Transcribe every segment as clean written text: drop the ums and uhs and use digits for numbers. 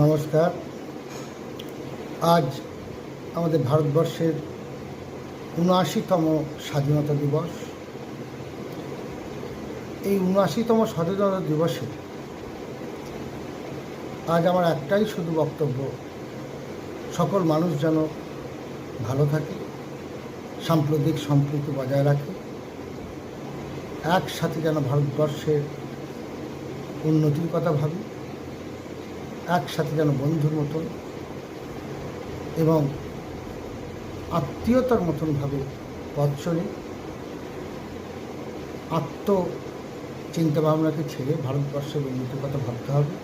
নমস্কার। আজ আমাদের ভারতবর্ষের ৭৯তম স্বাধীনতা দিবস। এই ৭৯তম স্বাধীনতা দিবসে আজ আমার একটাই শুধু বক্তব্য, সকল মানুষ যেন ভালো থাকে, সাম্প্রদায়িক সম্প্রীতি বজায় রাখে, একসাথে যেন ভারতবর্ষের উন্নতির কথা ভাবি, একসাথে যেন বন্ধুর মতন এবং আত্মীয়তার মতনভাবে পথ চলি। চিন্তাভাবনাকে ছেড়ে ভারতবর্ষের উন্নতির কথা ভাবতে হবে।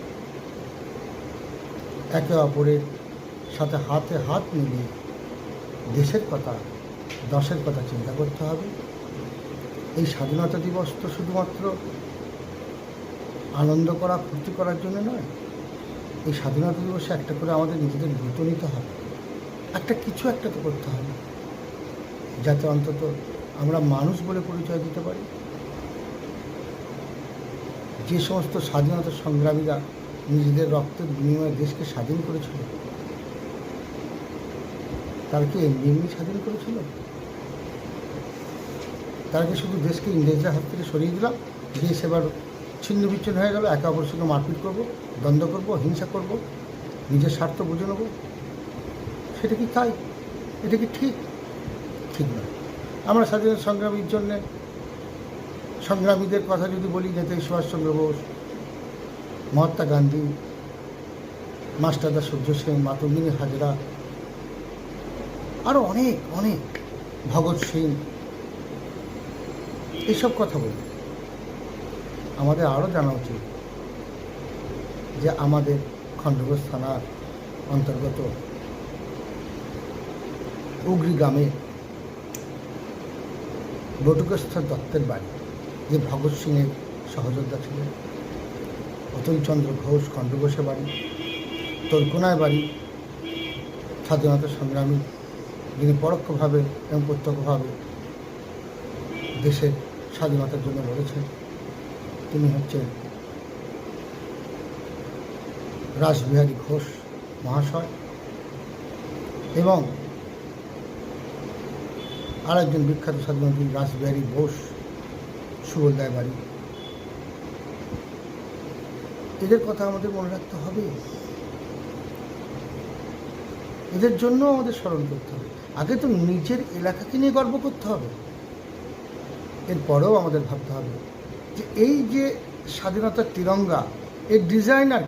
একে অপরের সাথে হাতে হাত মিলিয়ে দেশের কথা, দশের কথা চিন্তা করতে হবে। এই স্বাধীনতা দিবস তো শুধুমাত্র আনন্দ করা, ফুর্তি করার জন্য নয়। এই স্বাধীনতা দিবসে একটা করে আমাদের নিজেদের ব্রত নিতে হবে, কিছু একটা তো করতে হবে, যাতে অন্তত আমরা মানুষ বলে পরিচয় দিতে পারি। যে সমস্ত স্বাধীনতা সংগ্রামীরা নিজেদের রক্তের বিনিময়ে দেশকে স্বাধীন করেছিল, তারা কি এমনি স্বাধীন করেছিল? তারা কি শুধু দেশকে ইংরেজদের হাত থেকে সরিয়ে দিলাম, দেশ এবার ছিন্ন বিচ্ছিন্ন হয়ে গেল, একে অপরের সঙ্গে মারপিট করবো, দ্বন্দ্ব করবো, হিংসা করবো, নিজের স্বার্থ বুঝে নেবো? সেটা কি তাই? এটা কি ঠিক? ঠিক নয়। আমরা স্বাধীনতা সংগ্রামীদের কথা যদি বলি, নেতাজি সুভাষচন্দ্র বোস, মহাত্মা গান্ধী, মাস্টারদা সূর্য সেন, মাতঙ্গিনী হাজরা, আরও অনেক অনেক, ভগৎ সিং, এইসব কথা বলি। আমাদের আরও জানা উচিত যে আমাদের খণ্ডঘোষ থানার অন্তর্গত উগরি গ্রামে বটুকেশ্বর দত্তের বাড়ি, যে ভগৎ সিংয়ের সহযোদ্ধা ছিলেন, অতুলচন্দ্র ঘোষ খণ্ডঘোষের বাড়ি, তর্কনায় বাড়ি, স্বাধীনতা সংগ্রামী যিনি পরোক্ষভাবে এবং প্রত্যক্ষভাবে দেশের স্বাধীনতার জন্য লড়েছেন, তিনি হচ্ছেন রাসবিহারী ঘোষ মহাশয়। এবং আরেকজন বিখ্যাত স্বাধীনতা রাসবিহারী বোস, সুবলদায় বাড়ি। এদের কথা আমাদের মনে রাখতে হবে, এদের জন্য আমাদের স্মরণ করতে হবে। আগে তো নিজের এলাকাকে নিয়ে গর্ব করতে হবে, এরপরেও আমাদের ভাবতে হবে যে এই যে স্বাধীনতার তিরঙ্গা, এর ডিজাইনার